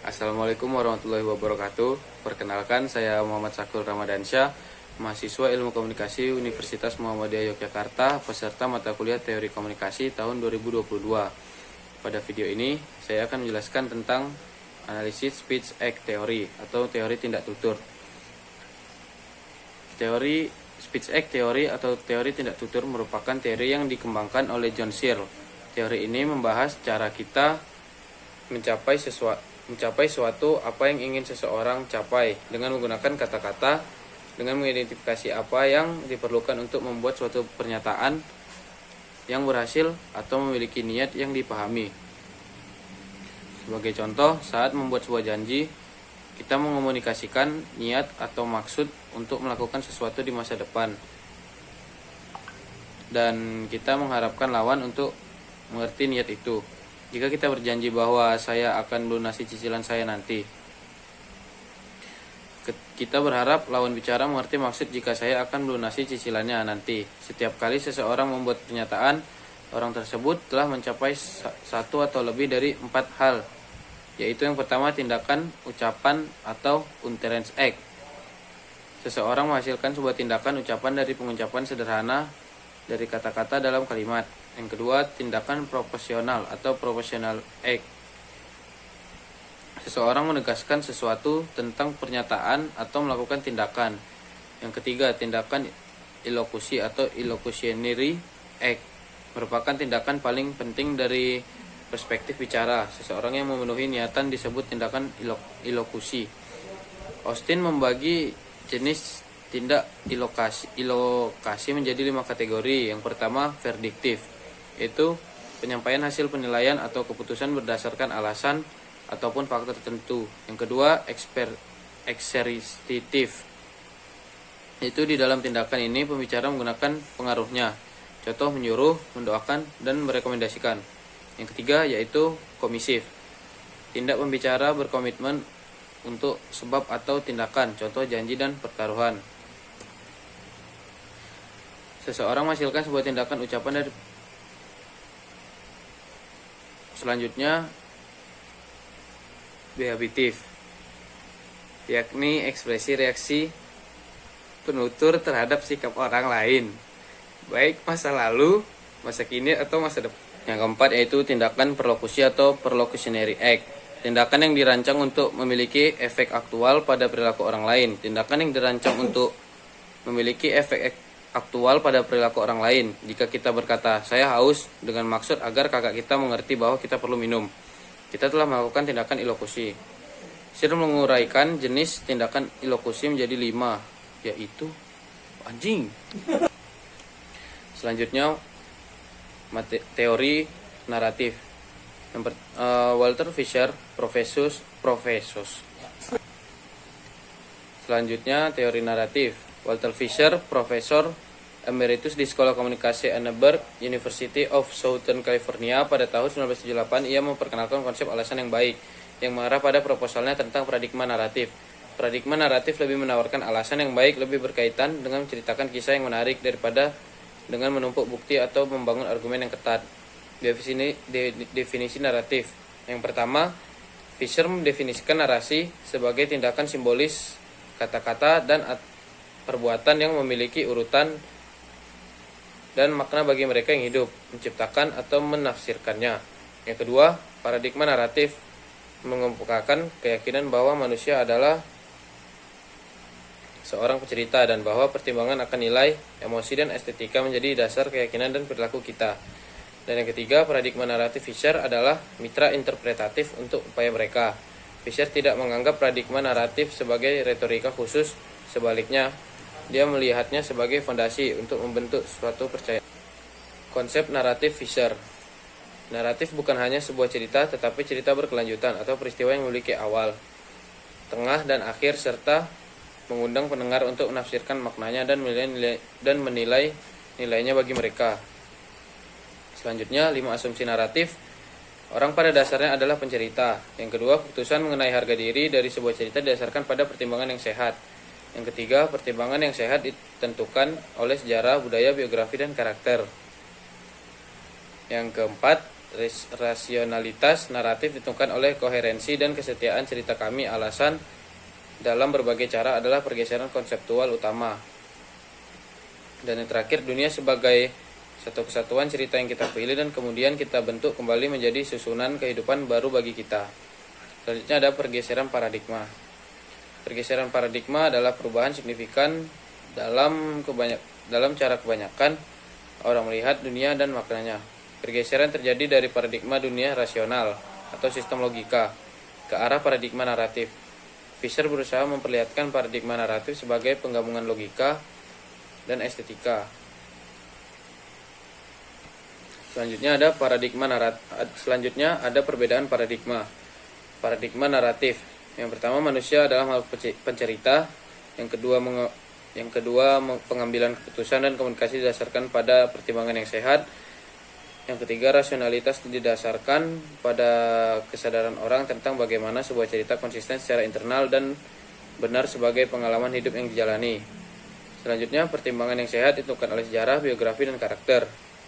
Assalamualaikum warahmatullahi wabarakatuh. Perkenalkan, saya Muhammad Sakul Ramadansyah, mahasiswa Ilmu Komunikasi Universitas Muhammadiyah Yogyakarta, peserta mata kuliah Teori Komunikasi tahun 2022. Pada video ini, saya akan menjelaskan tentang analisis speech act theory atau teori tindak tutur. Teori speech act theory atau teori tindak tutur merupakan teori yang dikembangkan oleh John Searle. Teori ini membahas cara kita mencapai suatu apa yang ingin seseorang capai dengan menggunakan kata-kata, dengan mengidentifikasi apa yang diperlukan untuk membuat suatu pernyataan yang berhasil atau memiliki niat yang dipahami. Sebagai contoh, saat membuat sebuah janji, kita mengomunikasikan niat atau maksud untuk melakukan sesuatu di masa depan, dan kita mengharapkan lawan untuk mengerti niat itu. Jika kita berjanji bahwa saya akan melunasi cicilan saya nanti, kita berharap lawan bicara mengerti maksud jika saya akan melunasi cicilannya nanti. Setiap kali seseorang membuat pernyataan, orang tersebut telah mencapai satu atau lebih dari 4 hal, yaitu yang pertama, tindakan, ucapan, atau utterance act. Seseorang menghasilkan sebuah tindakan ucapan dari pengucapan sederhana dari kata-kata dalam kalimat. Yang kedua, tindakan proporsional atau proportional act. Seseorang menegaskan sesuatu tentang pernyataan atau melakukan tindakan. Yang ketiga, tindakan ilokusi atau illocutionary act. Merupakan tindakan paling penting dari perspektif bicara. Seseorang yang memenuhi niatan disebut tindakan ilokusi. Austin membagi jenis tindak ilokasi menjadi 5 kategori. Yang pertama, verdictive, yaitu penyampaian hasil penilaian atau keputusan berdasarkan alasan ataupun faktor tertentu. Yang kedua, exercitative, yaitu di dalam tindakan ini pembicara menggunakan pengaruhnya, contoh menyuruh, mendoakan, dan merekomendasikan. Yang ketiga, yaitu commissive, tindak pembicara berkomitmen untuk sebab atau tindakan, contoh janji dan pertaruhan. Seseorang menghasilkan sebuah tindakan ucapan dari selanjutnya, behavitive, yakni ekspresi reaksi penutur terhadap sikap orang lain, baik masa lalu, masa kini, atau masa depan. Yang keempat, yaitu tindakan perlokusi atau perlocutionary act, tindakan yang dirancang untuk memiliki efek aktual pada perilaku orang lain. Tindakan yang dirancang untuk memiliki efek aktual pada perilaku orang lain. Jika kita berkata, saya haus, dengan maksud agar kakak kita mengerti bahwa kita perlu minum, kita telah melakukan tindakan ilokusi. Searle menguraikan jenis tindakan ilokusi menjadi 5, yaitu anjing. Selanjutnya, teori naratif. Walter Fisher, profesus. Selanjutnya, teori naratif. Walter Fisher, profesor emeritus di Sekolah Komunikasi Annenberg, University of Southern California pada tahun 1978, ia memperkenalkan konsep alasan yang baik yang mengarah pada proposalnya tentang paradigma naratif. Paradigma naratif lebih menawarkan alasan yang baik, lebih berkaitan dengan menceritakan kisah yang menarik daripada dengan menumpuk bukti atau membangun argumen yang ketat. Definisi naratif. Yang pertama, Fisher mendefinisikan narasi sebagai tindakan simbolis kata-kata dan perbuatan yang memiliki urutan dan makna bagi mereka yang hidup, menciptakan atau menafsirkannya. Yang kedua, paradigma naratif mengemukakan keyakinan bahwa manusia adalah seorang pencerita dan bahwa pertimbangan akan nilai, emosi, dan estetika menjadi dasar keyakinan dan perilaku kita. Dan yang ketiga, paradigma naratif Fisher adalah mitra interpretatif untuk upaya mereka. Fisher tidak menganggap paradigma naratif sebagai retorika khusus, sebaliknya, dia melihatnya sebagai fondasi untuk membentuk suatu percayaan. Konsep naratif Fisher. Naratif bukan hanya sebuah cerita, tetapi cerita berkelanjutan atau peristiwa yang memiliki awal, tengah, dan akhir, serta mengundang pendengar untuk menafsirkan maknanya dan menilai nilainya bagi mereka. Selanjutnya, 5 asumsi naratif. Orang pada dasarnya adalah pencerita. Yang kedua, keputusan mengenai harga diri dari sebuah cerita didasarkan pada pertimbangan yang sehat. Yang ketiga, pertimbangan yang sehat ditentukan oleh sejarah, budaya, biografi, dan karakter. Yang keempat, Rasionalitas naratif ditentukan oleh koherensi dan kesetiaan cerita kami. Alasan dalam berbagai cara adalah pergeseran konseptual utama. Dan yang terakhir, dunia sebagai satu kesatuan cerita yang kita pilih dan kemudian kita bentuk kembali menjadi susunan kehidupan baru bagi kita. Selanjutnya ada pergeseran paradigma. Pergeseran paradigma adalah perubahan signifikan dalam cara kebanyakan orang melihat dunia dan maknanya. Pergeseran terjadi dari paradigma dunia rasional atau sistem logika ke arah paradigma naratif. Fisher berusaha memperlihatkan paradigma naratif sebagai penggabungan logika dan estetika. Selanjutnya ada perbedaan paradigma. Paradigma naratif. Yang pertama, manusia adalah makhluk pencerita. Yang kedua, pengambilan keputusan dan komunikasi didasarkan pada pertimbangan yang sehat. Yang ketiga, rasionalitas didasarkan pada kesadaran orang tentang bagaimana sebuah cerita konsisten secara internal dan benar sebagai pengalaman hidup yang dijalani. Selanjutnya, pertimbangan yang sehat ditentukan oleh sejarah, biografi, dan karakter.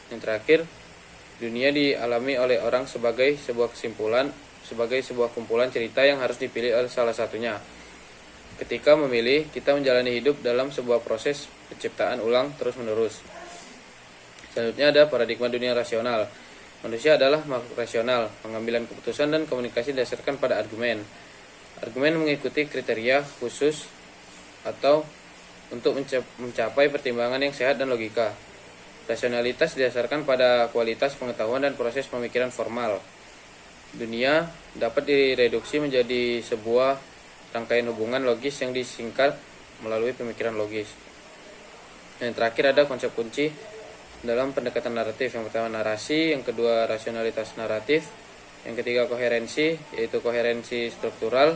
Yang terakhir, dunia dialami oleh orang sebagai sebuah kumpulan cerita yang harus dipilih oleh salah satunya. Ketika memilih, kita menjalani hidup dalam sebuah proses penciptaan ulang terus-menerus. Selanjutnya ada paradigma dunia rasional. Manusia adalah makhluk rasional. Pengambilan keputusan dan komunikasi didasarkan pada argumen. Argumen mengikuti kriteria khusus atau untuk mencapai pertimbangan yang sehat dan logika. Rasionalitas didasarkan pada kualitas pengetahuan dan proses pemikiran formal. Dunia dapat direduksi menjadi sebuah rangkaian hubungan logis yang disingkat melalui pemikiran logis. Yang terakhir ada konsep kunci dalam pendekatan naratif. Yang pertama narasi, yang kedua rasionalitas naratif, yang ketiga koherensi, yaitu koherensi struktural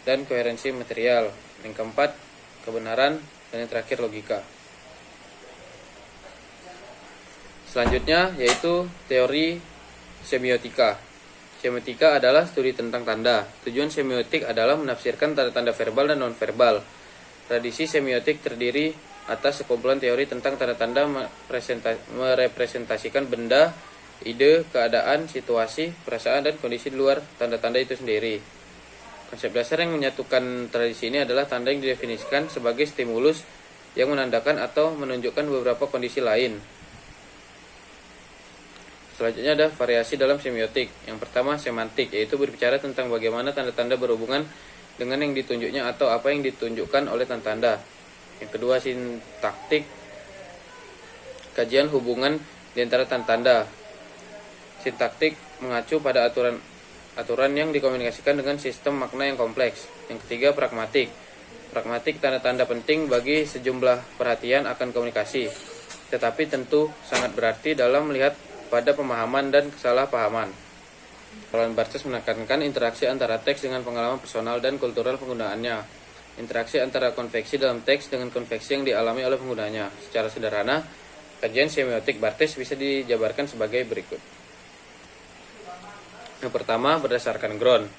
dan koherensi material, yang keempat kebenaran, dan yang terakhir logika. Selanjutnya yaitu teori semiotika. Semiotika adalah studi tentang tanda. Tujuan semiotik adalah menafsirkan tanda-tanda verbal dan non-verbal. Tradisi semiotik terdiri atas sekumpulan teori tentang tanda-tanda merepresentasikan benda, ide, keadaan, situasi, perasaan, dan kondisi di luar tanda-tanda itu sendiri. Konsep dasar yang menyatukan tradisi ini adalah tanda yang didefinisikan sebagai stimulus yang menandakan atau menunjukkan beberapa kondisi lain. Selanjutnya ada variasi dalam semiotik. Yang pertama semantik, yaitu berbicara tentang bagaimana tanda-tanda berhubungan dengan yang ditunjuknya atau apa yang ditunjukkan oleh tanda-tanda. Yang kedua sintaktik, kajian hubungan di antara tanda-tanda. Sintaktik mengacu pada aturan yang dikomunikasikan dengan sistem makna yang kompleks. Yang ketiga pragmatik. Pragmatik tanda-tanda penting bagi sejumlah perhatian akan komunikasi, tetapi tentu sangat berarti dalam melihat pada pemahaman dan kesalahpahaman. Roland Barthes menekankan interaksi antara teks dengan pengalaman personal dan kultural penggunaannya. Interaksi antara konveksi dalam teks dengan konveksi yang dialami oleh penggunanya. Secara sederhana, kajian semiotik Barthes bisa dijabarkan sebagai berikut. Yang pertama, berdasarkan ground.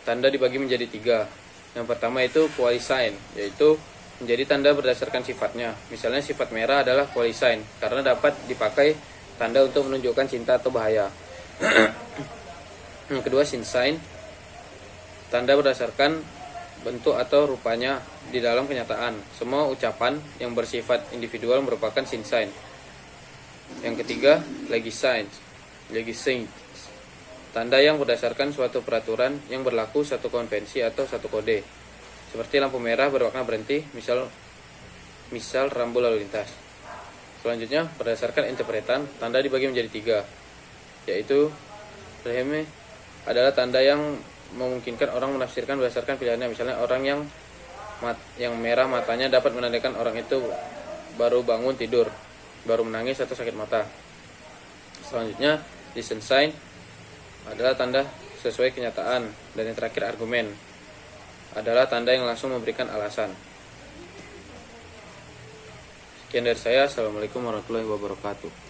Tanda dibagi menjadi 3. Yang pertama itu quasi-sign, yaitu menjadi tanda berdasarkan sifatnya. Misalnya sifat merah adalah quasi-sign karena dapat dipakai tanda untuk menunjukkan cinta atau bahaya. Yang kedua, sin-sign. Tanda berdasarkan bentuk atau rupanya di dalam kenyataan. Semua ucapan yang bersifat individual merupakan sin-sign. Yang ketiga, legisign. Tanda yang berdasarkan suatu peraturan yang berlaku, satu konvensi atau satu kode. Seperti lampu merah berwarna berhenti, misal rambu lalu lintas. Selanjutnya, berdasarkan interpretan, tanda dibagi menjadi 3, yaitu reheme adalah tanda yang memungkinkan orang menafsirkan berdasarkan pilihannya. Misalnya orang yang merah matanya dapat menandakan orang itu baru bangun tidur, baru menangis atau sakit mata. Selanjutnya, listen sign adalah tanda sesuai kenyataan. Dan yang terakhir, argumen adalah tanda yang langsung memberikan alasan. Sekian dari saya. Assalamualaikum warahmatullahi wabarakatuh.